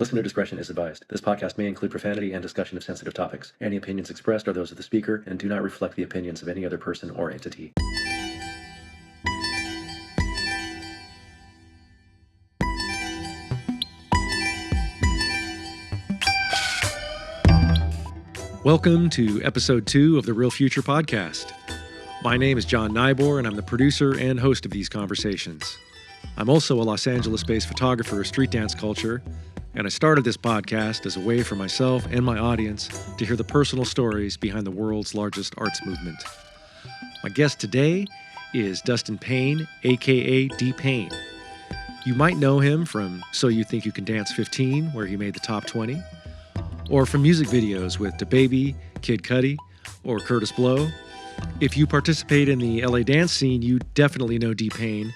Listener discretion is advised. This podcast may include profanity and discussion of sensitive topics. Any opinions expressed are those of the speaker and do not reflect the opinions of any other person or entity. Welcome to episode 2 of the Real Future podcast. My name is John Nyboer, and I'm the producer and host of these conversations. I'm also a Los Angeles-based photographer of street dance culture, and I started this podcast as a way for myself and my audience to hear the personal stories behind the world's largest arts movement. My guest today is Dustin Payne, aka D Payne. You might know him from So You Think You Can Dance 15, where he made the top 20, or from music videos with DaBaby, Cudi, or Kurtis Blow. If you participate in the LA dance scene, you definitely know D Payne,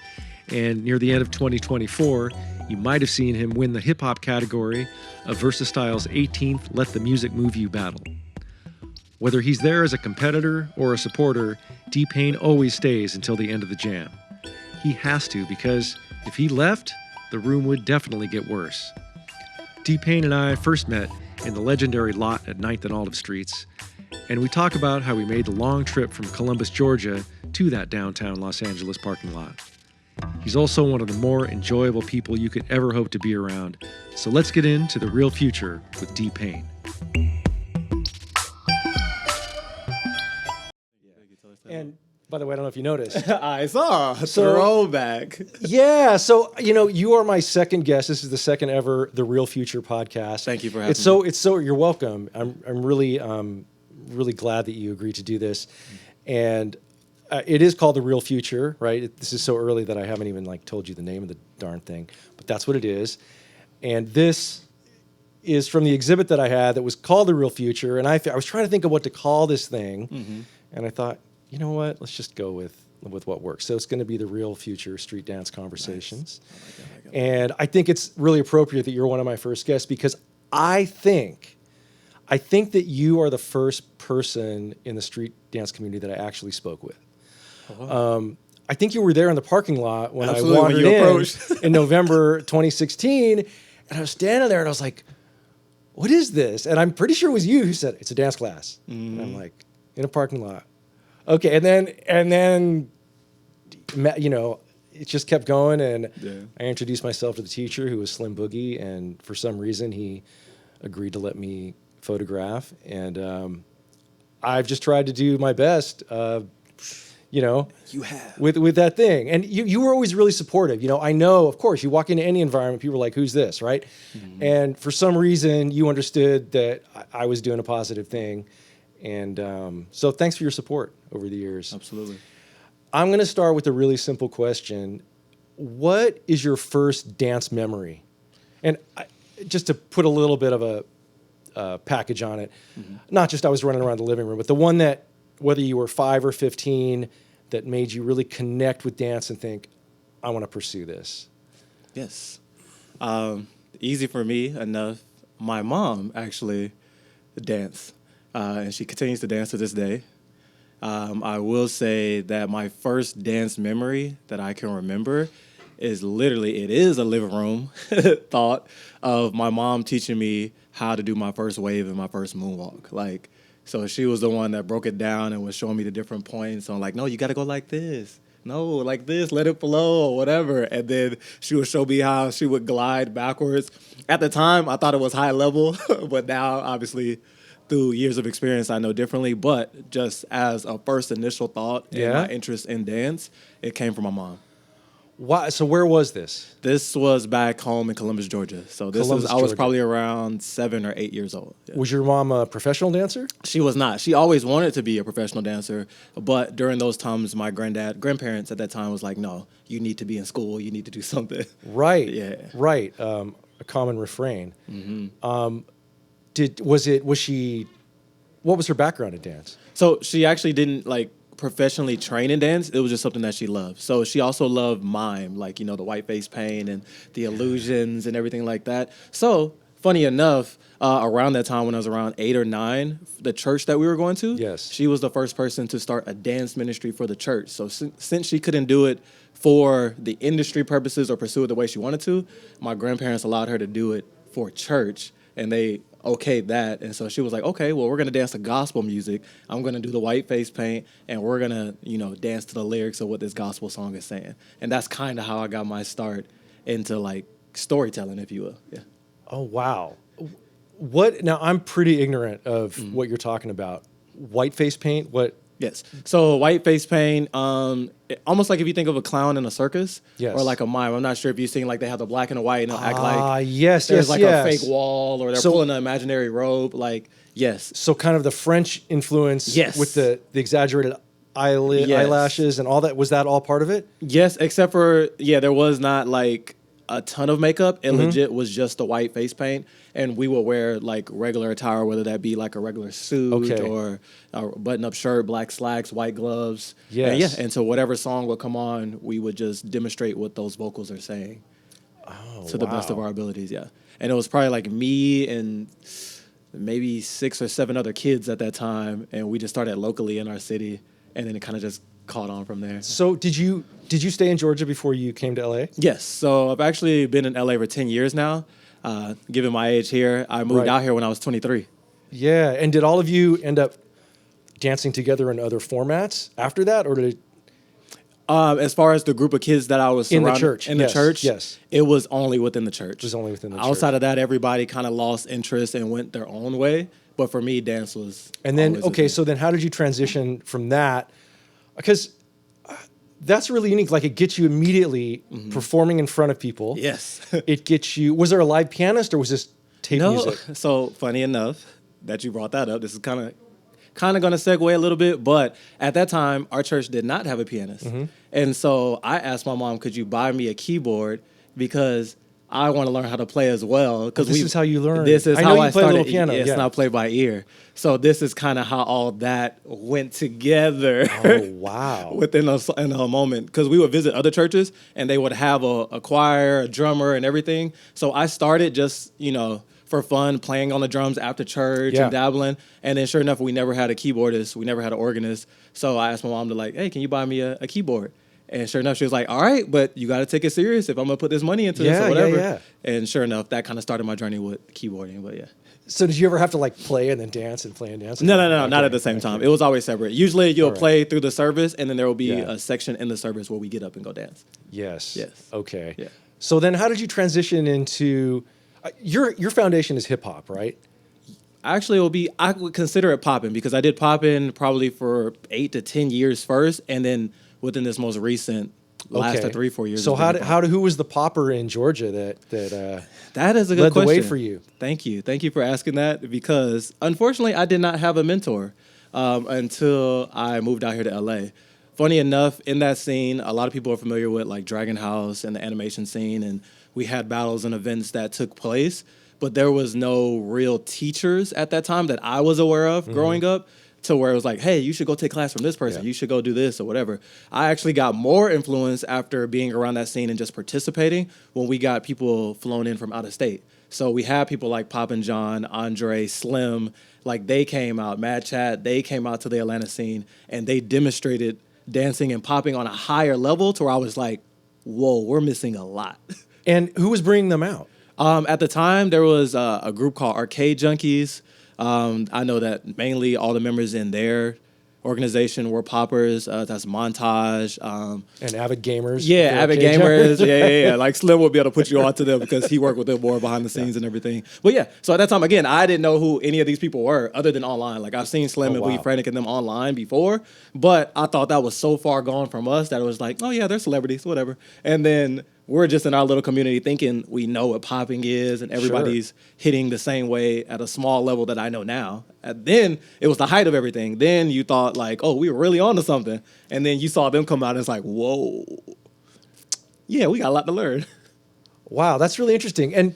and near the end of 2024, you might have seen him win the hip-hop category of VersaStyle's 18th Let the Music Move You battle. Whether he's there as a competitor or a supporter, D Payne always stays until the end of the jam. He has to, because if he left, the room would definitely get worse. D Payne and I first met in the legendary lot at 9th and Olive Streets, and we talk about how we made the long trip from Columbus, Georgia to that downtown Los Angeles parking lot. He's also one of the more enjoyable people you could ever hope to be around. So let's get into the real future with D Payne. And by the way, I don't know if you noticed. I saw throwback. Yeah, so you are my second guest. This is the second ever The Real Future podcast. Thank you for having me. It's so you're welcome. I'm really glad that you agreed to do this, and it is called The Real Future, right? This is so early that I haven't even told you the name of the darn thing, but that's what it is. And this is from the exhibit that I had that was called The Real Future, and I was trying to think of what to call this thing, and I thought, you know what? Let's just go with what works. So it's going to be The Real Future Street Dance Conversations. Nice. I like that. And I think it's really appropriate that you're one of my first guests, because I think that you are the first person in the street dance community that I actually spoke with. Oh, wow. I think you were there in the parking lot when Absolutely, I wandered when in November 2016, and I was standing there and I was like, what is this? And I'm pretty sure it was you who said, it's a dance class. And I'm like, in a parking lot. Okay, and then it just kept going, and I introduced myself to the teacher, who was Slim Boogie, and for some reason he agreed to let me photograph, and I've just tried to do my best, You have. with that thing. And you were always really supportive. I know, of course, you walk into any environment, people are like, who's this, right? And for some reason, you understood that I was doing a positive thing. And so thanks for your support over the years. Absolutely. I'm going to start with a really simple question. What is your first dance memory? And just to put a little bit of a package on it, not just I was running around the living room, but the one that, whether you were 5 or 15, that made you really connect with dance and think, I want to pursue this. Yes. Easy for me enough. My mom actually danced. And she continues to dance to this day. I will say that my first dance memory that I can remember is it is a living room thought of my mom teaching me how to do my first wave and my first moonwalk. So she was the one that broke it down and was showing me the different points. So I'm like, no, you got to go like this. No, like this, let it flow or whatever. And then she would show me how she would glide backwards. At the time, I thought it was high level, but now, obviously, through years of experience, I know differently. But just as a first initial thought and my interest in dance, it came from my mom. Why? So where was this? This was back home in Columbus, Georgia. So I was probably around 7 or 8 years old. Yeah. Was your mom a professional dancer? She was not. She always wanted to be a professional dancer. But during those times, my grandparents at that time was like, no, you need to be in school. You need to do something. Right. Yeah. Right. A common refrain. What was her background in dance? So she actually didn't professionally train in dance. It was just something that she loved. So she also loved mime, the white face paint and the illusions and everything like that. So funny enough, around that time when I was around 8 or 9, the church that we were going to, she was the first person to start a dance ministry for the church. So since she couldn't do it for the industry purposes or pursue it the way she wanted to, my grandparents allowed her to do it for church, and they okayed that. And so she was like, okay, well, we're going to dance to gospel music. I'm going to do the white face paint, and we're going to, dance to the lyrics of what this gospel song is saying. And that's kind of how I got my start into, like, storytelling, if you will. Yeah. Oh, wow. Now, I'm pretty ignorant of what you're talking about. White face paint, what? Yes. So white face paint, almost like if you think of a clown in a circus, or like a mime. I'm not sure if you've seen, like, they have the black and the white and they'll act like there's a fake wall, or they're pulling an imaginary robe. Like, yes. So kind of the French influence with the exaggerated eyelashes and all that. Was that all part of it? Yes, except for, there was not like a ton of makeup. It legit was just the white face paint. And we would wear, like, regular attire, whether that be like a regular suit or a button-up shirt, black slacks, white gloves. Yes. And so whatever song would come on, we would just demonstrate what those vocals are saying to the best of our abilities, And it was probably like me and maybe 6 or 7 other kids at that time, and we just started locally in our city, and then it kind of just caught on from there. So did you stay in Georgia before you came to LA? Yes. So I've actually been in LA for 10 years now. Given my age here, I moved out here when I was 23. Yeah, and did all of you end up dancing together in other formats after that, or did it? As far as the group of kids that I was surrounded in the church, yes, it was only within the church. It was only within the church. Outside of that, everybody kind of lost interest and went their own way. But for me, dance was. And then so then how did you transition from that? Because that's really unique. Like, it gets you immediately performing in front of people. Yes. It gets you. Was there a live pianist, or was this tape music? So funny enough that you brought that up. This is kind of going to segue a little bit, but at that time, our church did not have a pianist. And so I asked my mom, could you buy me a keyboard, because I want to learn how to play as well. Because this is how you learn. This is how I started. A little piano. Yes, and I play by ear. So this is kind of how all that went together. Oh, wow. Within a moment. Because we would visit other churches, and they would have a choir, a drummer, and everything. So I started just, for fun, playing on the drums after church and dabbling. And then sure enough, we never had a keyboardist. We never had an organist. So I asked my mom to, like, hey, can you buy me a keyboard? And sure enough, she was like, all right, but you got to take it serious if I'm going to put this money into this or whatever. Yeah. And sure enough, that kind of started my journey with keyboarding, but yeah. So did you ever have to, like, play and then dance and play and dance? No, not at the same time. It was always separate. Usually you'll play through the service, and then there will be a section in the service where we get up and go dance. Yes. Okay. Yeah. So then how did you transition into, your foundation is hip hop, right? Actually, I would consider it popping, because I did popping probably for 8 to 10 years first, and then within this most recent last 3-4 years. So who was the popper in Georgia that is a good led question. The way for you? Thank you for asking that, because unfortunately I did not have a mentor until I moved out here to LA. Funny enough, in that scene, a lot of people are familiar with, like, Dragon House and the animation scene, and we had battles and events that took place, but there was no real teachers at that time that I was aware of growing up, to where it was like, hey, you should go take class from this person. You should go do this or whatever. I actually got more influence after being around that scene and just participating when we got people flown in from out of state. So we had people like Poppin' John, Andre, Slim, like, they came out, Mad Chat, they came out to the Atlanta scene, and they demonstrated dancing and popping on a higher level, to where I was like, whoa, we're missing a lot. And who was bringing them out? At the time, there was a group called Arcade Junkies. I know that mainly all the members in their organization were poppers. That's Montage. And Avid Gamers. Yeah, Avid Gamers. Yeah. Like, Slim would be able to put you on to them, because he worked with them more behind the scenes and everything. But yeah, so at that time, again, I didn't know who any of these people were other than online. Like, I've seen Slim and Bleed Frantic and them online before, but I thought that was so far gone from us that it was like, oh yeah, they're celebrities, whatever. And then we're just in our little community thinking we know what popping is, and everybody's hitting the same way at a small level that I know now. And then it was the height of everything. Then you thought, like, oh, we were really onto something. And then you saw them come out, and it's like, whoa. Yeah, we got a lot to learn. Wow, that's really interesting. And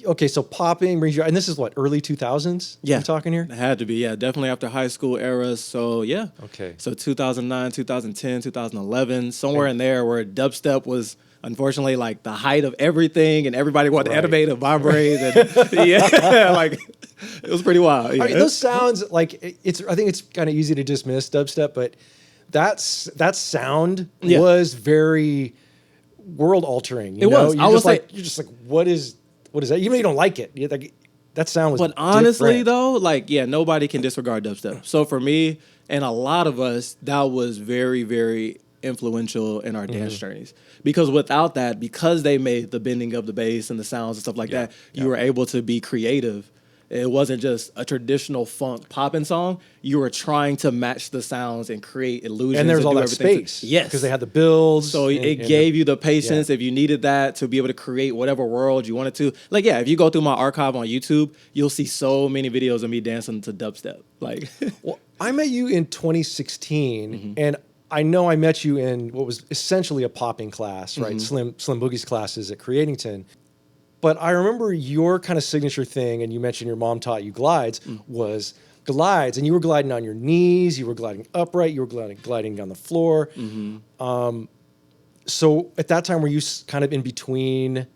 okay, so popping brings you, and this is what, early 2000s? Yeah. You're talking here? It had to be, yeah. Definitely after high school era. So, yeah. Okay. So 2009, 2010, 2011, somewhere in there where dubstep was, unfortunately, like, the height of everything, and everybody wanted to animate and vibrate. And yeah, like, it was pretty wild. Yeah. I mean, those sounds, like, I think it's kind of easy to dismiss dubstep, but that sound was very world altering. It was. You're just like, what is what is that? Even though you don't like it, that sound was. But honestly, different. though, like, yeah, nobody can disregard dubstep. So for me and a lot of us, that was very, very influential in our dance journeys. Because without that, because they made the bending of the bass and the sounds and stuff like that, you were able to be creative. It wasn't just a traditional funk popping song. You were trying to match the sounds and create illusions. And there's all that everything space. Yes. Because they had the builds. So it gave you the patience if you needed that to be able to create whatever world you wanted to. Like, yeah, if you go through my archive on YouTube, you'll see so many videos of me dancing to dubstep. Like, well, I met you in 2016, and I know I met you in what was essentially a popping class, right? Slim Boogie's classes at Creatington. But I remember your kind of signature thing, and you mentioned your mom taught you glides, was glides. And you were gliding on your knees, you were gliding upright, you were gliding down the floor. So at that time, were you kind of in between,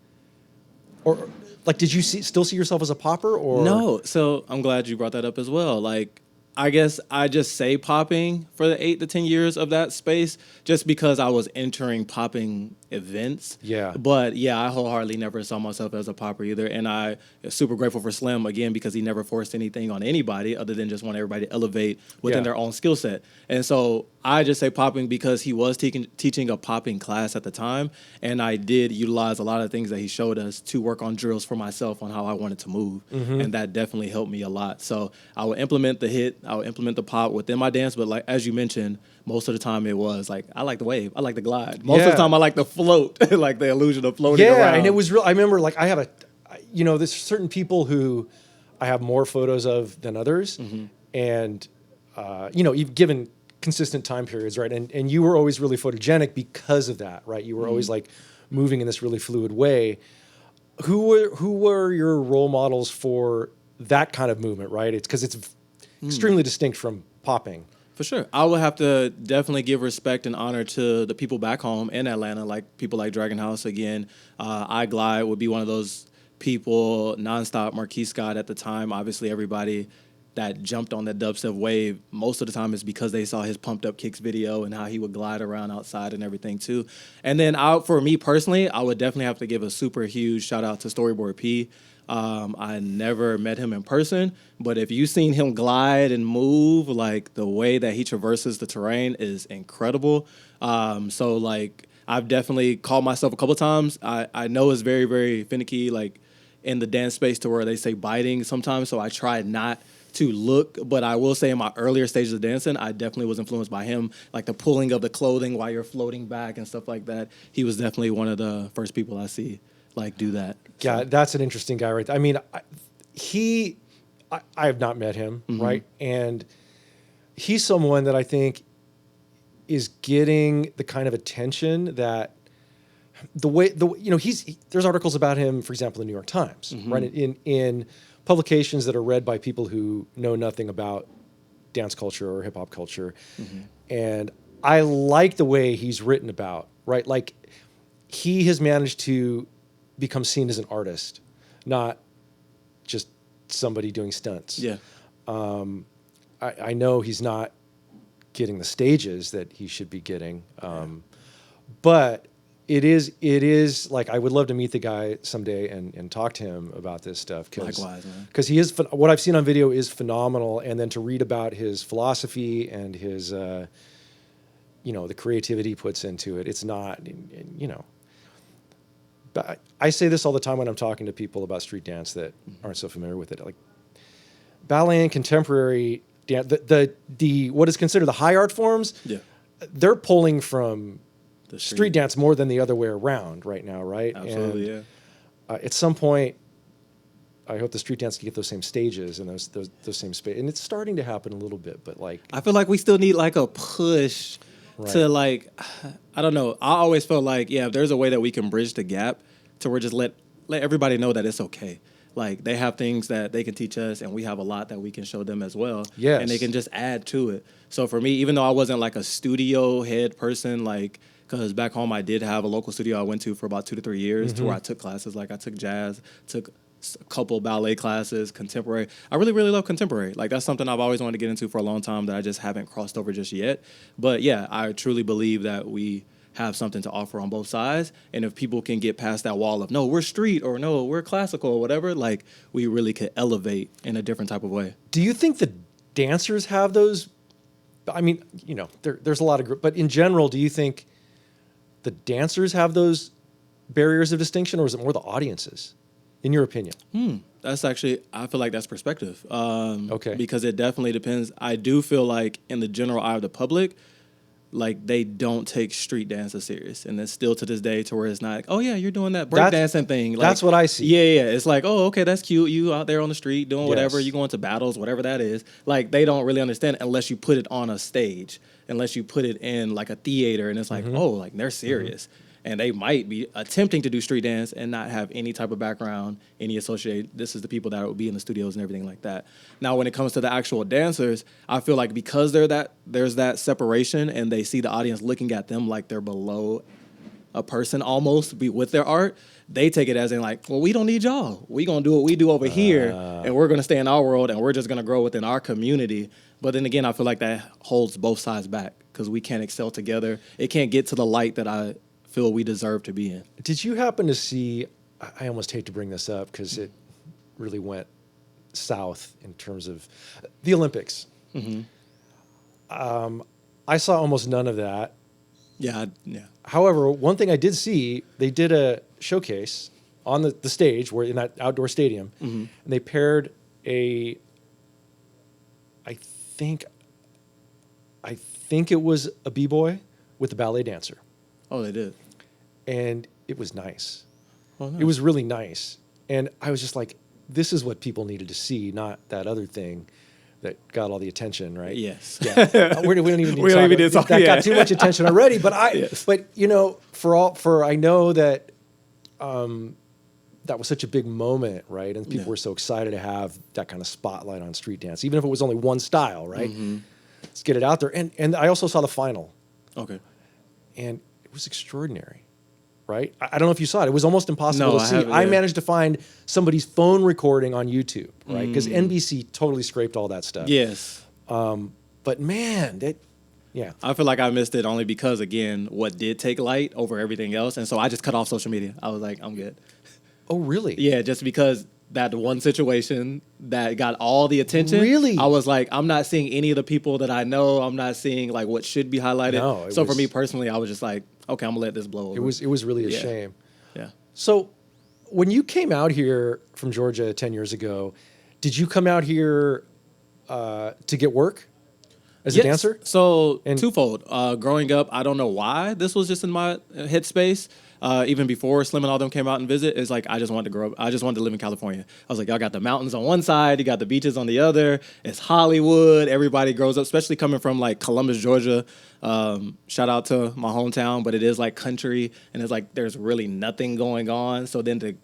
or like, did you still see yourself as a popper? Or no. So I'm glad you brought that up as well. Like, I guess I just say popping for the 8 to 10 years of that space just because I was entering popping events. Yeah. But yeah, I wholeheartedly never saw myself as a popper either. And I am super grateful for Slim, again, because he never forced anything on anybody other than just want everybody to elevate within their own skill set. And so I just say popping because he was teaching a popping class at the time. And I did utilize a lot of things that he showed us to work on drills for myself on how I wanted to move. And that definitely helped me a lot. So I would implement the hit, I would implement the pop within my dance. But like, as you mentioned, most of the time it was like, I like the wave, I like the glide. Most of the time I like the float, like the illusion of floating around. Yeah, and it was real. I remember, like, I have there's certain people who I have more photos of than others, and you've given consistent time periods, right? And you were always really photogenic because of that, right? You were always like moving in this really fluid way. Who were your role models for that kind of movement, right? It's because it's extremely distinct from popping. For sure. I would have to definitely give respect and honor to the people back home in Atlanta, like people like Dragon House. Again, I Glide would be one of those people, Nonstop, Marquis Scott at the time. Obviously, everybody that jumped on that dubstep wave, most of the time is because they saw his Pumped Up Kicks video and how he would glide around outside and everything too. And then for me personally, I would definitely have to give a super huge shout out to Storyboard P. I never met him in person, but if you've seen him glide and move, like the way that he traverses the terrain is incredible. So like I've definitely called myself a couple of times. I know it's very, very finicky, like in the dance space to where they say biting sometimes. So I try not to look, but I will say in my earlier stages of dancing, I definitely was influenced by him, like the pulling of the clothing while you're floating back and stuff like that. He was definitely one of the first people I see like do that. Yeah, that's an interesting guy, right there. I mean, I have not met him, right? And he's someone that I think is getting the kind of attention that there's articles about him, for example, in the New York Times, right? In publications that are read by people who know nothing about dance culture or hip hop culture. And I like the way he's written about, right? Like he has managed to become seen as an artist, not just somebody doing stunts. Yeah. I know he's not getting the stages that he should be getting, but it is like I would love to meet the guy someday and talk to him about this stuff. Likewise, man. Because he is what I've seen on video is phenomenal, and then to read about his philosophy and his the creativity he puts into it, it's not But I say this all the time when I'm talking to people about street dance that aren't so familiar with it. Like ballet and contemporary dance, the what is considered the high art forms, they're pulling from the street dance more than the other way around right now, right? Absolutely, and, at some point, I hope the street dance can get those same stages and those same space, and it's starting to happen a little bit. But like, I feel like we still need like a push. Right. To like, I don't know. I always felt like, if there's a way that we can bridge the gap to where just let everybody know that it's okay. Like they have things that they can teach us and we have a lot that we can show them as well. Yes. And they can just add to it. So for me, even though I wasn't like a studio head person, like, because back home I did have a local studio I went to for about 2 to 3 years to where I took classes. Like I took jazz, took a couple ballet classes, contemporary. I really, really love contemporary. Like that's something I've always wanted to get into for a long time that I just haven't crossed over just yet. But yeah, I truly believe that we have something to offer on both sides. And if people can get past that wall of, no, we're street or no, we're classical or whatever, like we really could elevate in a different type of way. Do you think the dancers have those? I mean, you know, there's a lot of group, but in general, do you think the dancers have those barriers of distinction, or is it more the audiences, in your opinion? That's actually, I feel like that's perspective. Okay. Because it definitely depends. I do feel like in the general eye of the public, like they don't take street dance as serious. And it's still to this day to where it's not like, oh yeah, you're doing that breakdancing thing. Like, that's what I see. Yeah. It's like, oh, okay, that's cute. You out there on the street doing whatever. Yes. You going to battles, whatever that is. Like they don't really understand it unless you put it on a stage, unless you put it in like a theater and it's like, oh, like they're serious. And they might be attempting to do street dance and not have any type of background, any associated. This is the people that would be in the studios and everything like that. Now, when it comes to the actual dancers, I feel like because there's that separation and they see the audience looking at them like they're below a person almost with their art, they take it as in like, well, we don't need y'all. We gonna do what we do over here, and we're gonna stay in our world, and we're just gonna grow within our community. But then again, I feel like that holds both sides back because we can't excel together. It can't get to the light that I feel we deserve to be in. Did you happen to see, I almost hate to bring this up because it really went south in terms of the Olympics. I saw almost none of that. Yeah. However, one thing I did see, they did a showcase on the stage where in that outdoor stadium, and they paired I think it was a b-boy with a ballet dancer. Oh, they did. And it was nice. Oh, nice. It was really nice. And I was just like, this is what people needed to see, not that other thing that got all the attention, right? Yes. Yeah. We don't even need We to don't talk even need to about talk- that. yeah. Got too much attention already. But Yes. but you know, I know that that was such a big moment, right? And people were so excited to have that kind of spotlight on street dance, even if it was only one style, right? Let's get it out there. And I also saw the final. Okay. And it was extraordinary, right? I don't know if you saw it. It was almost impossible No, to I see. haven't, I yeah. managed to find somebody's phone recording on YouTube, right? Because NBC totally scraped all that stuff. Yes. But man, yeah. I feel like I missed it only because, again, what did take light over everything else. And so I just cut off social media. I was like, I'm good. Oh, really? Yeah, just because that one situation that got all the attention. Really? I was like, I'm not seeing any of the people that I know. I'm not seeing like what should be highlighted. No, so for me personally, I was just like, okay, I'm gonna let this blow over. It was really a shame. Yeah. So when you came out here from Georgia 10 years ago, did you come out here to get work as a dancer? So And- twofold. Growing up, I don't know why this was just in my headspace. Even before Slim and all them came out and visit, it's like I just wanted to grow up. I just wanted to live in California. I was like, y'all got the mountains on one side, you got the beaches on the other. It's Hollywood. Everybody grows up, especially coming from like Columbus, Georgia. Shout out to my hometown, but it is like country, and it's like there's really nothing going on. So then to,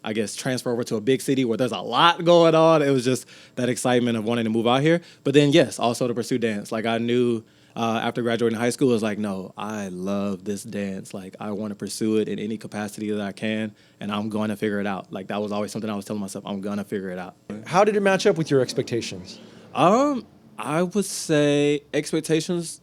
I guess, transfer over to a big city where there's a lot going on, it was just that excitement of wanting to move out here. But then, yes, also to pursue dance. Like I knew after graduating high school, it was like, no, I love this dance. Like I want to pursue it in any capacity that I can, and I'm going to figure it out. Like that was always something I was telling myself, I'm going to figure it out. How did it match up with your expectations? I would say expectations,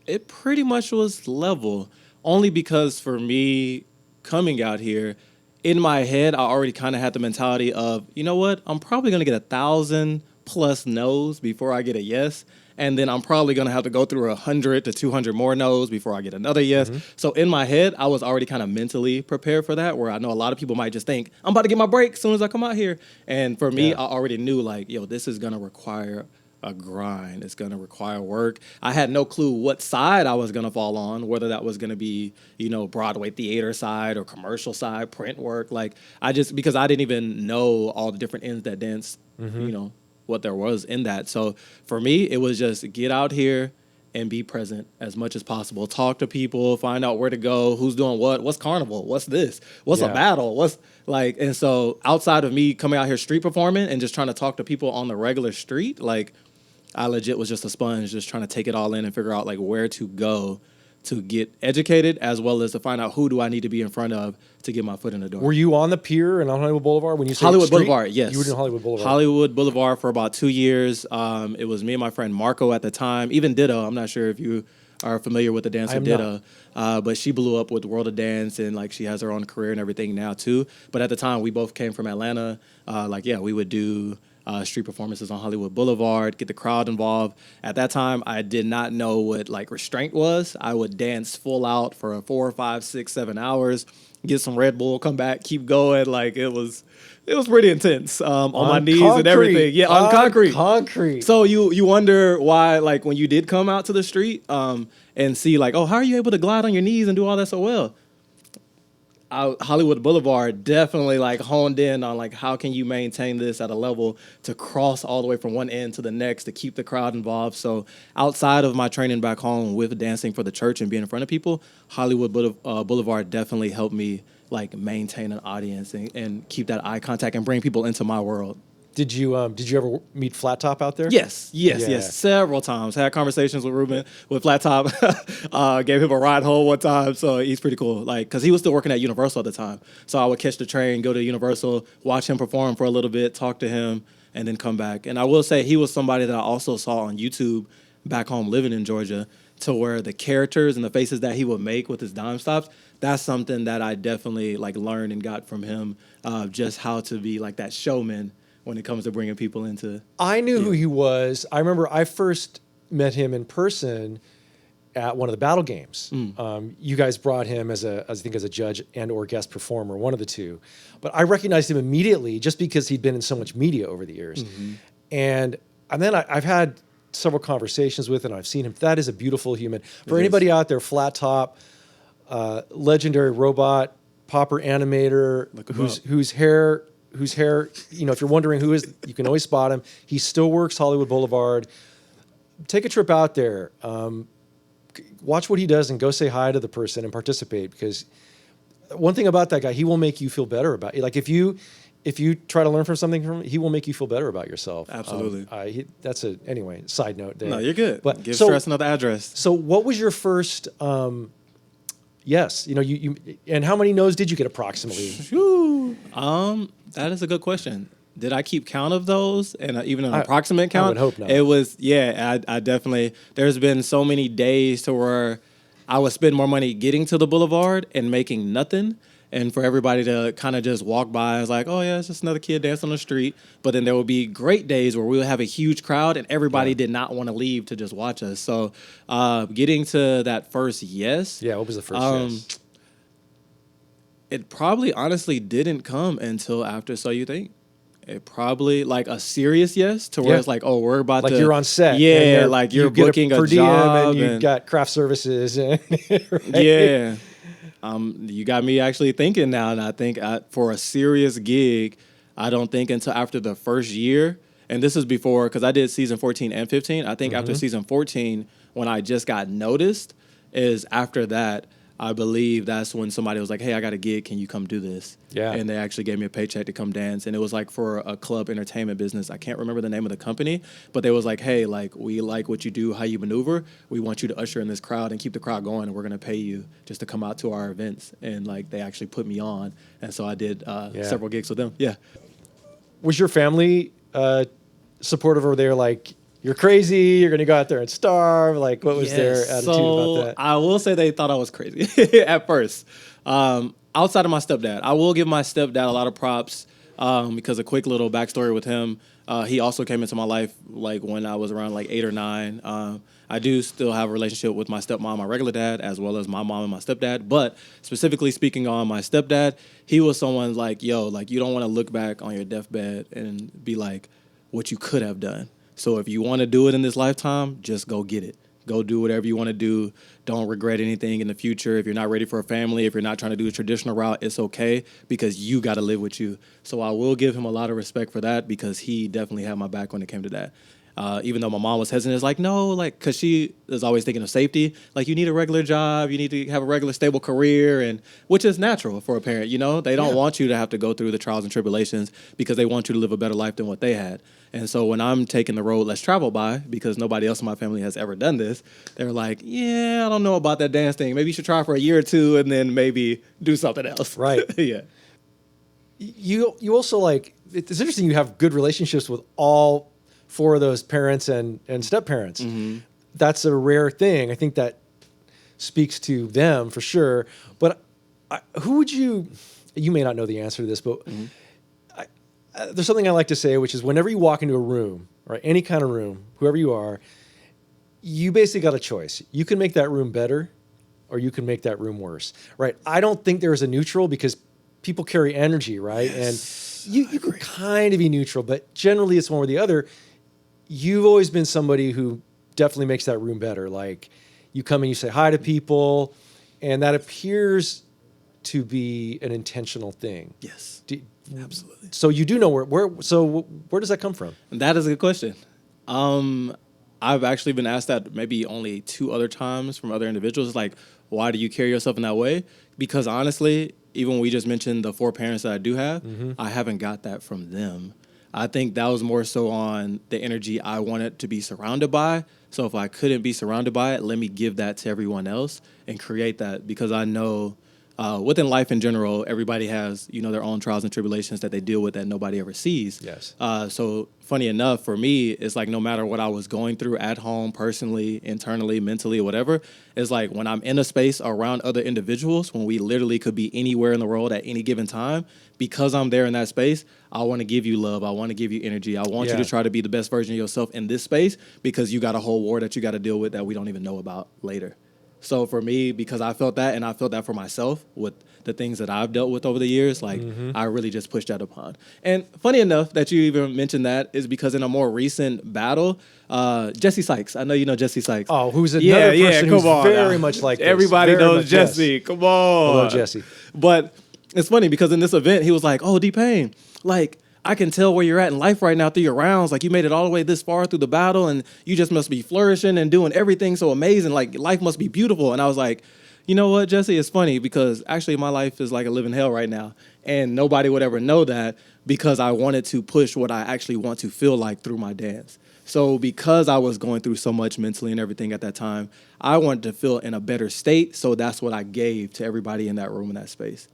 it pretty much was level. Only because for me, coming out here, in my head, I already kind of had the mentality of, you know what, I'm probably going to get 1,000+ no's before I get a yes. And then I'm probably going to have to go through 100 to 200 more no's before I get another yes. So in my head, I was already kind of mentally prepared for that, where I know a lot of people might just think, I'm about to get my break as soon as I come out here. And for me, I already knew like, yo, this is going to require a grind. It's going to require work. I had no clue what side I was going to fall on, whether that was going to be, you know, Broadway theater side or commercial side, print work. Like because I didn't even know all the different ends that dance, you know, what there was in that. So for me, it was just get out here and be present as much as possible. Talk to people, find out where to go, who's doing what, what's carnival, what's this, what's a battle, what's like. And so outside of me coming out here street performing and just trying to talk to people on the regular street, like I legit was just a sponge, just trying to take it all in and figure out like where to go to get educated, as well as to find out who do I need to be in front of to get my foot in the door. Were you on the pier and on Hollywood Boulevard when you say Hollywood street? Boulevard, yes. You were in Hollywood Boulevard. Hollywood Boulevard for about 2 years. It was me and my friend Marco at the time. Even Ditto, I'm not sure if you are familiar with the dancer I'm Ditta. But she blew up with World of Dance, and like she has her own career and everything now too. But at the time, we both came from Atlanta. We would do street performances on Hollywood Boulevard, get the crowd involved. At that time, I did not know what like restraint was. I would dance full out for 4, 5, 6, 7 hours, get some Red Bull, come back, keep going. Like it was pretty intense on my knees and everything. Yeah, on concrete. So you wonder why, like when you did come out to the street and see like, oh, how are you able to glide on your knees and do all that so well? Hollywood Boulevard definitely like honed in on like how can you maintain this at a level to cross all the way from one end to the next to keep the crowd involved. So outside of my training back home with dancing for the church and being in front of people, Hollywood Boulevard definitely helped me like maintain an audience and keep that eye contact and bring people into my world. Did you ever meet Flat Top out there? Yes, several times. Had conversations with Ruben, with Flat Top. Gave him a ride home one time, so he's pretty cool. Like, cause he was still working at Universal at the time, so I would catch the train, go to Universal, watch him perform for a little bit, talk to him, and then come back. And I will say he was somebody that I also saw on YouTube back home living in Georgia, to where the characters and the faces that he would make with his dime stops, that's something that I definitely like learned and got from him, just how to be like that showman when it comes to bringing people into. I knew who he was. I remember I first met him in person at one of the battle games. You guys brought him as a judge and or guest performer, one of the two. But I recognized him immediately just because he'd been in so much media over the years. And then I've had several conversations with him. I've seen him. That is a beautiful human. For anybody out there, Flat Top, legendary robot, popper animator, whose hair, you know, if you're wondering who is, you can always spot him. He still works Hollywood Boulevard. Take a trip out there. Watch what he does and go say hi to the person and participate, because one thing about that guy, he will make you feel better about it. Like if you try to learn from something from him, he will make you feel better about yourself. Absolutely. Anyway, side note there. No, you're good. But give Stress another address. So what was your first, yes, you know, you and how many no's did you get approximately? That is a good question. Did I keep count of those and even an approximate count? I would hope not. It was, I definitely, there's been so many days to where I would spend more money getting to the boulevard and making nothing. And for everybody to kind of just walk by, I was like, oh yeah, it's just another kid dancing on the street. But then there would be great days where we would have a huge crowd and everybody did not want to leave to just watch us. So getting to that first yes. Yeah, what was the first yes? It probably honestly didn't come until after So You Think. It probably like a serious yes to where it's like, oh, we're about like to. Like you're on set. Yeah, like you're booking a job. And you got craft services. And, right? Yeah. You got me actually thinking now, and I think for a serious gig, I don't think until after the first year, and this is before, because I did season 14 and 15, I think after season 14, when I just got noticed, is after that, I believe that's when somebody was like, hey, I got a gig, can you come do this? Yeah. And they actually gave me a paycheck to come dance, and it was like for a club entertainment business. I can't remember the name of the company, but they was like, hey, like we like what you do, how you maneuver. We want you to usher in this crowd and keep the crowd going, and we're gonna pay you just to come out to our events. And like they actually put me on, and so I did several gigs with them. Yeah. Was your family supportive over there? Like, you're crazy, you're going to go out there and starve? Like, what was their attitude about that? I will say they thought I was crazy at first. Outside of my stepdad, I will give my stepdad a lot of props because a quick little backstory with him. He also came into my life like when I was around like 8 or 9. I do still have a relationship with my stepmom, my regular dad, as well as my mom and my stepdad. But specifically speaking on my stepdad, he was someone like, yo, like you don't want to look back on your deathbed and be like what you could have done. So if you want to do it in this lifetime, just go get it. Go do whatever you want to do. Don't regret anything in the future. If you're not ready for a family, if you're not trying to do a traditional route, it's okay because you got to live with you. So I will give him a lot of respect for that because he definitely had my back when it came to that. Even though my mom was hesitant, it's like, no, like, because she is always thinking of safety. Like, you need a regular job. You need to have a regular, stable career, and which is natural for a parent, you know? They don't want you to have to go through the trials and tribulations because they want you to live a better life than what they had. And so when I'm taking the road less traveled by, because nobody else in my family has ever done this, they're like, yeah, I don't know about that dance thing. Maybe you should try for a year or two and then maybe do something else. Right. Yeah. You also, like, it's interesting you have good relationships with all 4 of those parents and step-parents. Mm-hmm. That's a rare thing. I think that speaks to them for sure. But who would you may not know the answer to this, but there's something I like to say, which is whenever you walk into a room, right, any kind of room, whoever you are, you basically got a choice. You can make that room better or you can make that room worse, right? I don't think there's a neutral because people carry energy, right? Yes, and you can kind of be neutral, but generally it's one or the other. You've always been somebody who definitely makes that room better. Like you come and you say hi to people, and that appears to be an intentional thing. Yes, absolutely. So you do know where does that come from? That is a good question. I've actually been asked that maybe only 2 other times from other individuals. Like, why do you carry yourself in that way? Because honestly, even when we just mentioned the 4 parents that I do have, I haven't got that from them. I think that was more so on the energy I wanted to be surrounded by. So if I couldn't be surrounded by it, let me give that to everyone else and create that, because I know within life in general, everybody has, their own trials and tribulations that they deal with that nobody ever sees. Yes. So funny enough, for me, it's like no matter what I was going through at home, personally, internally, mentally, whatever, it's like when I'm in a space around other individuals, when we literally could be anywhere in the world at any given time, because I'm there in that space, I want to give you love. I want to give you energy. I want you to try to be the best version of yourself in this space, because you got a whole war that you got to deal with that we don't even know about later. So for me, because I felt that, and I felt that for myself with the things that I've dealt with over the years, like I really just pushed that upon. And funny enough that you even mentioned that is because in a more recent battle, Jesse Sykes, I know you know Jesse Sykes. Oh, who's another person who's very much like this. Everybody Very knows much, Jesse. yes. Come on. Hello, Jesse. But it's funny because in this event, he was like, oh, D Payne, like, I can tell where you're at in life right now through your rounds. Like, you made it all the way this far through the battle, and you just must be flourishing and doing everything so amazing. Like, life must be beautiful. And I was like, you know what, Jesse? It's funny because actually my life is like a living hell right now. And nobody would ever know that because I wanted to push what I actually want to feel like through my dance. So because I was going through so much mentally and everything at that time, I wanted to feel in a better state. So that's what I gave to everybody in that room, in that space.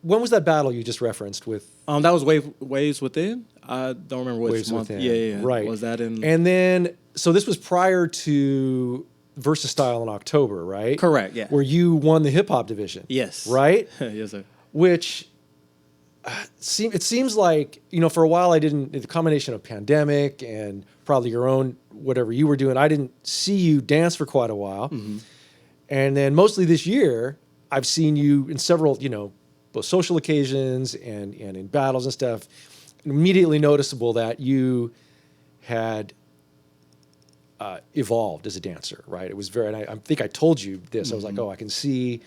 When was that battle you just referenced with? That was Waves Within. I don't remember which Waves month. Within. Yeah. Right. Was that in? And then, so this was prior to Versus Style in October, right? Correct, yeah. Where you won the hip hop division. Yes. Right? Yes, sir. Which it seems like, for a while the combination of pandemic and probably your own, whatever you were doing, I didn't see you dance for quite a while. Mm-hmm. And then mostly this year, I've seen you in several, both social occasions and in battles and stuff. Immediately noticeable that you had evolved as a dancer, right? It was very, and I think I told you this. I was like, oh, I can see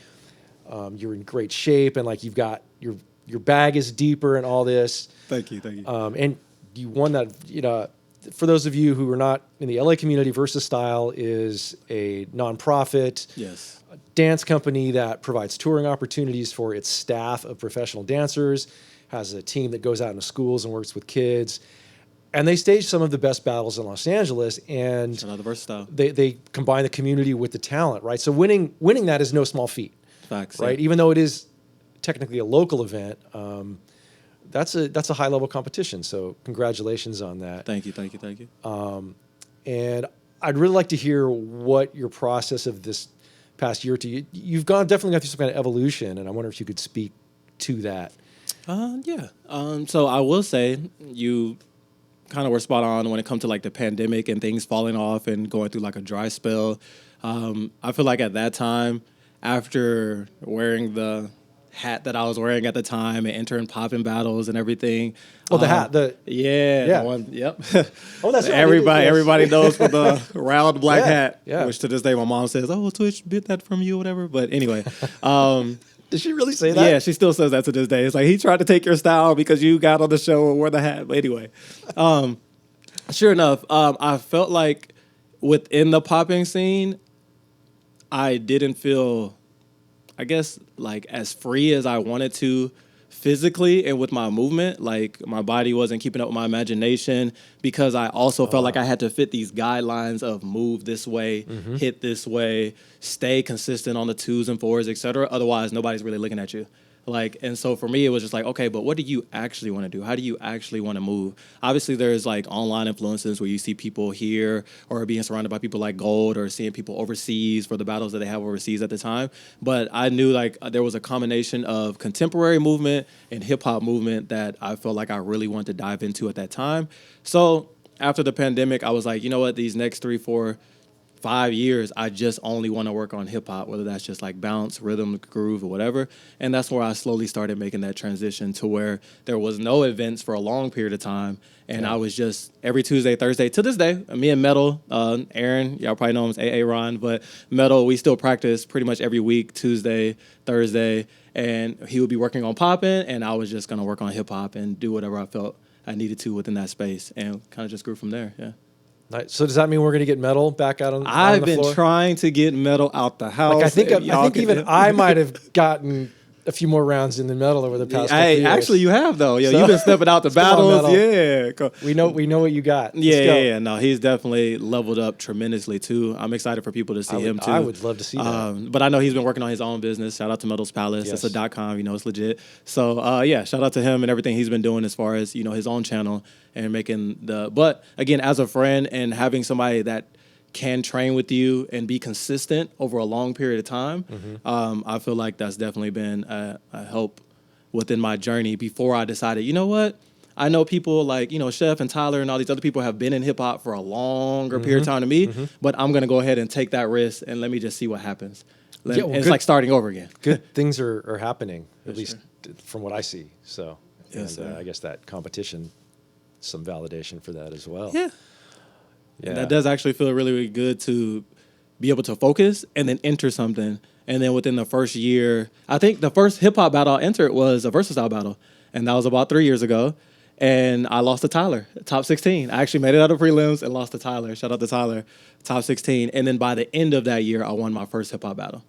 you're in great shape, and like you've got your bag is deeper and all this. Thank you. And you won that. For those of you who are not in the LA community, Versus Style is a nonprofit. Yes. Dance company that provides touring opportunities for its staff of professional dancers, has a team that goes out into schools and works with kids. And they stage some of the best battles in Los Angeles, and another versatile. They combine the community with the talent, right? So winning that is no small feat. Facts, right? Yeah. Even though it is technically a local event, that's a high level competition. So congratulations on that. Thank you. And I'd really like to hear what your process of this past year or two. You've definitely gone through some kind of evolution, and I wonder if you could speak to that. Yeah. So I will say you kind of were spot on when it comes to like the pandemic and things falling off and going through like a dry spell. I feel like at that time, after wearing the hat that I was wearing at the time and entering popping battles and everything. Oh, the hat. The one. Yep. Oh, that's right. Everybody knows for the round black hat, yeah. which to this day my mom says, "Oh, Twitch bit that from you," or whatever. But anyway. Did she really say that? Yeah, she still says that to this day. It's like he tried to take your style because you got on the show and wore the hat. But anyway, sure enough, I felt like within the popping scene, I didn't feel, I guess, like as free as I wanted to physically and with my movement. Like my body wasn't keeping up with my imagination because I also felt like I had to fit these guidelines of move this way, hit this way, stay consistent on the 2s and 4s, etc. Otherwise, nobody's really looking at you. Like, and so for me, it was just like, okay, but what do you actually want to do? How do you actually want to move? Obviously, there's like online influences where you see people here or being surrounded by people like Gold or seeing people overseas for the battles that they have overseas at the time. But I knew like there was a combination of contemporary movement and hip hop movement that I felt like I really wanted to dive into at that time. So after the pandemic, I was like, you know what, these next 3, 4, 5 years, I just only want to work on hip hop, whether that's just like bounce, rhythm, groove, or whatever. And that's where I slowly started making that transition to where there was no events for a long period of time. And I was just every Tuesday, Thursday, to this day, me and Metal, Aaron, y'all probably know him as AA Ron, but Metal, we still practice pretty much every week, Tuesday, Thursday. And he would be working on popping, and I was just going to work on hip hop and do whatever I felt I needed to within that space, and kind of just grew from there. Yeah. Nice. So does that mean we're going to get Metal back out on the floor? I've been trying to get Metal out the house. Like I think even I might have gotten a few more rounds in the Metal over the past couple years. Actually, you have though. Yo, you've been stepping out the battles. Yeah, we know what you got. Yeah. No, he's definitely leveled up tremendously too. I'm excited for people to see him too. I would love to see that. But I know he's been working on his own business. Shout out to Metal's Palace. Yes. It's a .com. It's legit. So shout out to him and everything he's been doing as far as his own channel and making the. But again, as a friend and having somebody that can train with you and be consistent over a long period of time, I feel like that's definitely been a help within my journey before I decided, you know what? I know people like, Chef and Tyler and all these other people have been in hip hop for a longer period of time than me, but I'm going to go ahead and take that risk and let me just see what happens. It's like starting over again. Good things are happening, at least sure. from what I see. So, yes, I guess that competition, some validation for that as well. Yeah. Yeah. And that does actually feel really, really good to be able to focus and then enter something. And then within the first year, I think the first hip hop battle I entered was a versatile battle. And that was about 3 years ago. And I lost to Tyler, top 16. I actually made it out of prelims and lost to Tyler. Shout out to Tyler, top 16. And then by the end of that year, I won my first hip hop battle.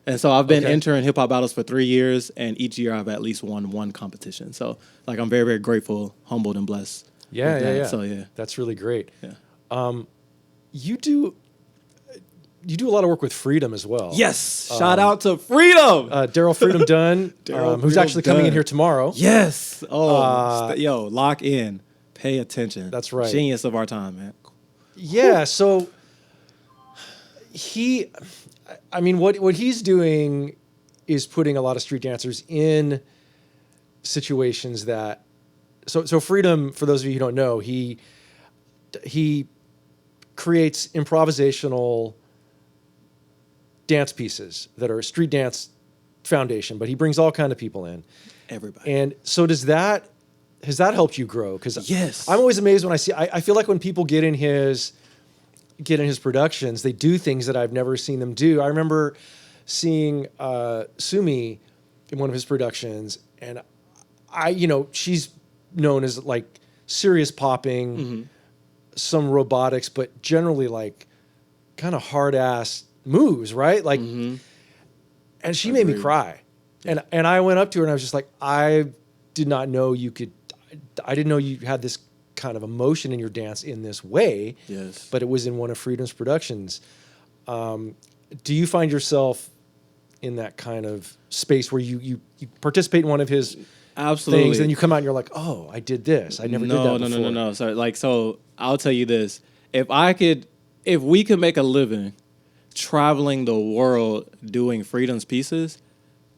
And so I've been entering hip hop battles for 3 years. And each year I've at least won one competition. So like I'm very, very grateful, humbled, and blessed. Yeah. So yeah. That's really great. Yeah. You do a lot of work with Freedom as well. Yes. Shout out to Freedom. Daryl Freedom Dunn, who's actually coming in here tomorrow. Yes. Lock in. Pay attention. That's right. Genius of our time, man. Yeah. So what he's doing is putting a lot of street dancers in situations that. So Freedom, for those of you who don't know, he creates improvisational dance pieces that are street dance foundation, but he brings all kind of people in. Everybody. And so has that helped you grow? Because yes. I'm always amazed when I feel like when people get in his productions, they do things that I've never seen them do. I remember seeing Sumi in one of his productions, and she's known as like serious popping, some robotics, but generally like kind of hard ass moves, right? Like, and she made me cry. Yeah. And I went up to her and I was just like, I didn't know you had this kind of emotion in your dance in this way. Yes. But it was in one of Freedom's productions. Do you find yourself in that kind of space where you participate in one of his absolutely things, and then you come out and you're like, oh, I did this. I never did that before. No. So I'll tell you this. If we could make a living traveling the world doing Freedom's pieces,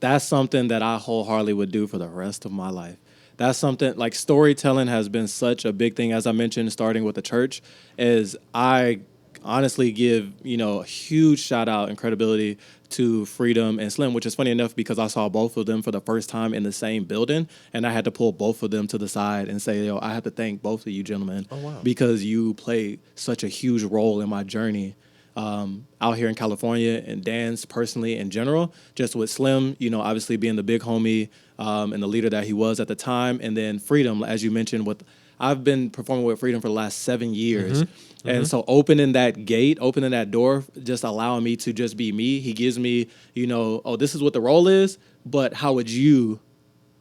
that's something that I wholeheartedly would do for the rest of my life. That's something like storytelling has been such a big thing, as I mentioned, starting with the church, is I honestly give, a huge shout out and credibility to Freedom and Slim, which is funny enough because I saw both of them for the first time in the same building, and I had to pull both of them to the side and say, I have to thank both of you gentlemen because you played such a huge role in my journey out here in California and dance personally in general, just with Slim, obviously being the big homie and the leader that he was at the time. And then Freedom, as you mentioned, I've been performing with Freedom for the last 7 years. And so opening that gate, opening that door, just allowing me to just be me. He gives me, this is what the role is, but how would you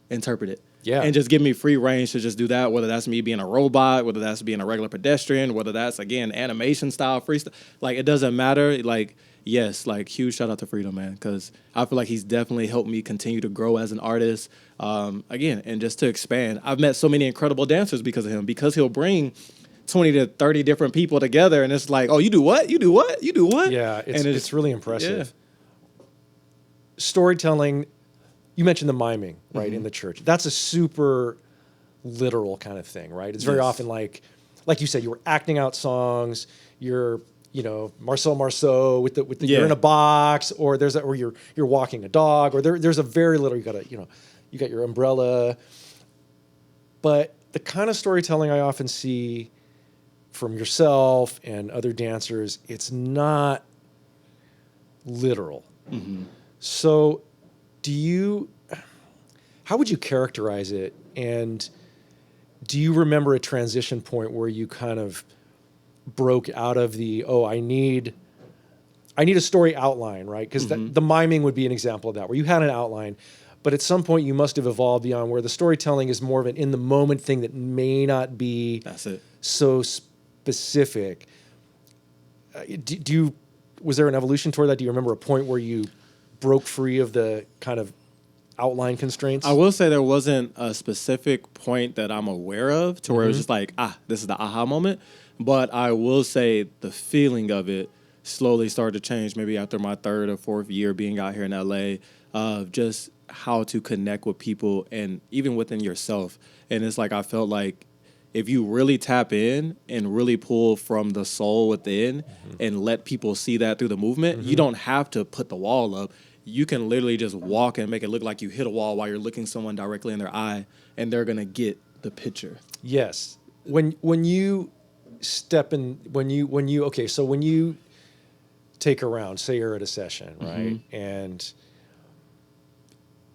interpret it? Yeah. And just give me free range to just do that, whether that's me being a robot, whether that's being a regular pedestrian, whether that's, again, animation style, freestyle. Like, it doesn't matter. Like, yes, like huge shout out to Freedom, man, because I feel like he's definitely helped me continue to grow as an artist. Again, and just to expand, I've met so many incredible dancers because of him, because he'll bring 20 to 30 different people together, and it's like, oh, you do what? You do what? You do what? Yeah, it's really impressive. Yeah. Storytelling, you mentioned the miming, right, in the church. That's a super literal kind of thing, right? It's very often like you said, you were acting out songs, you're, Marcel Marceau with the you're in a box, or or you're walking a dog, or there's a very little, you got your umbrella. But the kind of storytelling I often see from yourself and other dancers, it's not literal. So how would you characterize it? And do you remember a transition point where you kind of broke out of I need a story outline, right? Because the miming would be an example of that, where you had an outline, but at some point you must have evolved beyond, where the storytelling is more of an in the moment thing that may not be so specific. Was there an evolution toward that? Do you remember a point where you broke free of the kind of outline constraints? I will say there wasn't a specific point that I'm aware of to where it was just like, this is the aha moment. But I will say the feeling of it slowly started to change maybe after my 3rd or 4th year being out here in LA, of just how to connect with people and even within yourself. And it's like, I felt like if you really tap in and really pull from the soul within and let people see that through the movement, you don't have to put the wall up. You can literally just walk and make it look like you hit a wall while you're looking someone directly in their eye, and they're going to get the picture. Yes. When you step in, when you take a round, say you're at a session, right? And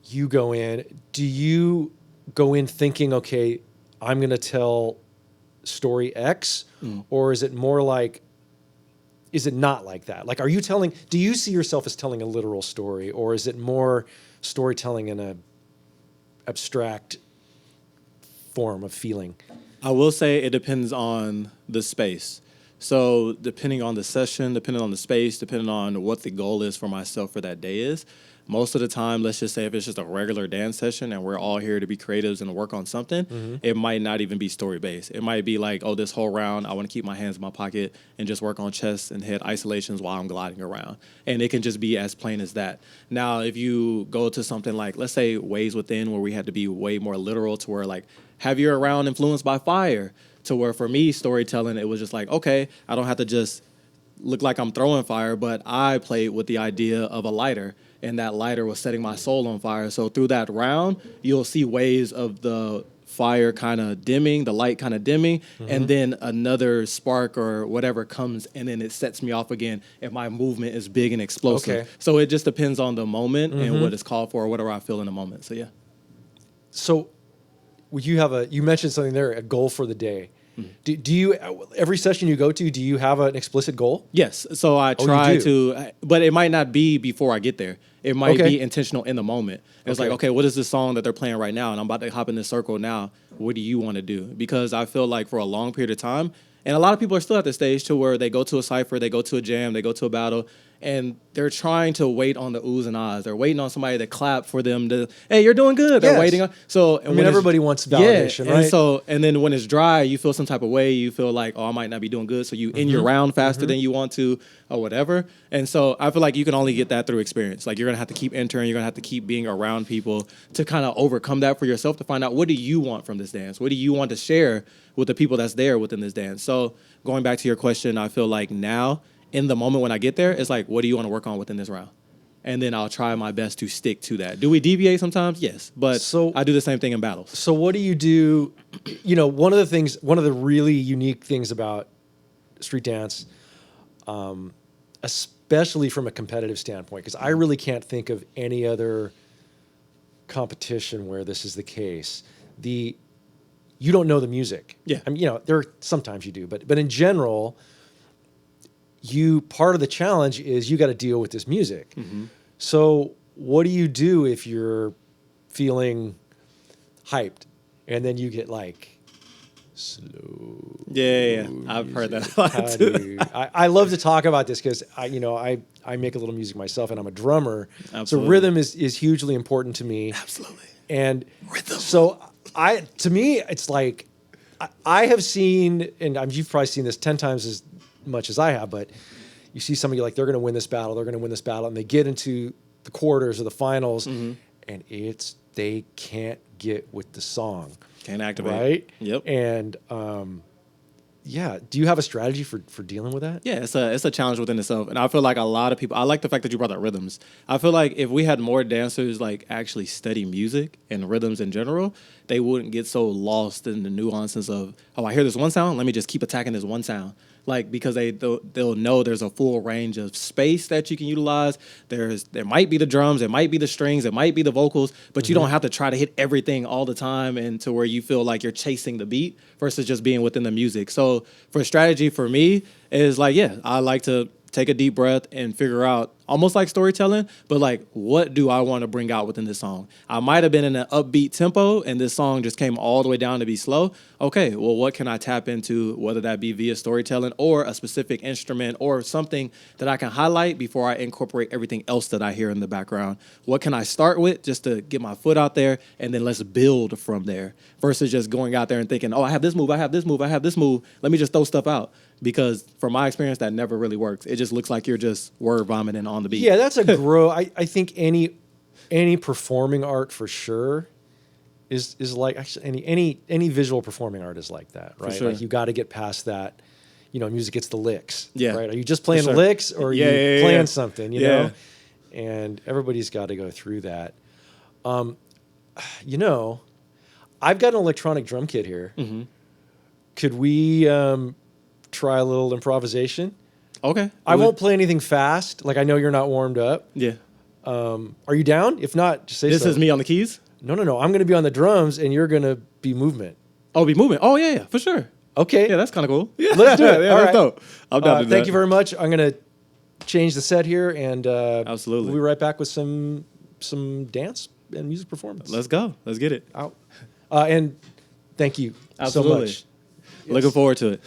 you go in, do you go in thinking, okay, I'm going to tell story X, or is it more like, is it not like that? Like, do you see yourself as telling a literal story, or is it more storytelling in a abstract form of feeling? I will say it depends on the space. So depending on the session, depending on the space, depending on what the goal is for myself for that day is, most of the time, let's just say if it's just a regular dance session and we're all here to be creatives and work on something, it might not even be story-based. It might be like, this whole round, I want to keep my hands in my pocket and just work on chest and head isolations while I'm gliding around. And it can just be as plain as that. Now, if you go to something like, let's say, Ways Within, where we had to be way more literal, to where like, have you around influenced by fire? To where for me, storytelling, it was just like, okay, I don't have to just look like I'm throwing fire, but I played with the idea of a lighter, and that lighter was setting my soul on fire. So through that round, you'll see waves of the fire kind of dimming, the light kind of dimming, and then another spark or whatever comes, and then it sets me off again, and my movement is big and explosive. Okay. So it just depends on the moment and what it's called for, or whatever I feel in the moment. So yeah. So you mentioned something there, a goal for the day. Do you, every session you go to, do you have an explicit goal? Yes. So I try to, but it might not be before I get there. It might be intentional in the moment. It's like, okay, what is this song that they're playing right now? And I'm about to hop in this circle now. What do you want to do? Because I feel like for a long period of time, and a lot of people are still at the stage to where they go to a cypher, they go to a jam, they go to a battle, and they're trying to wait on the oohs and ahs. They're waiting on somebody to clap for them to, hey, you're doing good. They're waiting on. So everybody wants validation, right? And then when it's dry, you feel some type of way. You feel like, I might not be doing good. So you end your round faster than you want to, or whatever. And so I feel like you can only get that through experience. Like, you're gonna have to keep entering. You're gonna have to keep being around people to kind of overcome that for yourself, to find out, what do you want from this dance? What do you want to share with the people that's there within this dance? So going back to your question, I feel like now, in the moment when I get there, it's like, what do you want to work on within this round? And then I'll try my best to stick to that. Do we deviate sometimes? Yes. But I do the same thing in battles. So what do you do? One of the really unique things about street dance, especially from a competitive standpoint, because I really can't think of any other competition where this is the case. You don't know the music. Yeah. I mean, sometimes you do, but in general, part of the challenge is you got to deal with this music. So what do you do if you're feeling hyped and then you get like slow Yeah. I've heard that a lot too. I love to talk about this because I make a little music myself and I'm a drummer. Absolutely. So rhythm is hugely important to me. Absolutely. And Rhythm. so to me, it's like I have seen, and you've probably seen this 10 times as much as I have, but you see somebody like they're going to win this battle, and they get into the quarters or the finals, and they can't get with the song. Can't activate. Right? Yep. And do you have a strategy for dealing with that? Yeah, it's a challenge within itself. And I feel like a lot of people, I like the fact that you brought up rhythms. I feel like if we had more dancers like actually study music and rhythms in general, they wouldn't get so lost in the nuances of, oh, I hear this one sound, let me just keep attacking this one sound. Like, because they'll know there's a full range of space that you can utilize. There might be the drums, it might be the strings, it might be the vocals, but you don't have to try to hit everything all the time and to where you feel like you're chasing the beat versus just being within the music. So for strategy for me is like, I like to take a deep breath and figure out, almost like storytelling, but like, what do I want to bring out within this song? I might have been in an upbeat tempo and this song just came all the way down to be slow. Okay, well, what can I tap into, whether that be via storytelling or a specific instrument or something that I can highlight before I incorporate everything else that I hear in the background? What can I start with just to get my foot out there, and then let's build from there versus just going out there and thinking, oh, I have this move, let me just throw stuff out. Because from my experience, that never really works. It just looks like you're just word vomiting on the beat. Yeah, that's a I think any performing art for sure is like, actually any visual performing art is like that, right? Sure. Like you got to get past that. Music gets the licks. Yeah. Right? Are you just playing the licks or are you playing something? You know, and everybody's got to go through that. I've got an electronic drum kit here. Mm-hmm. Could we try a little improvisation? Okay. I won't play anything fast. Like, I know you're not warmed up. Yeah. Are you down? If not, just say so. This is me on the keys? No. I'm going to be on the drums, and you're going to be movement. Oh, be movement. Oh, yeah, for sure. Okay. Yeah, that's kind of cool. Yeah. Let's do it. Yeah, all that's right. dope. I'm down to do Thank that. you very much. I'm going to change the set here, and Absolutely. we'll be right back with some dance and music performance. Let's go. Let's get it. Out. And thank you Absolutely. so much. Looking forward to it.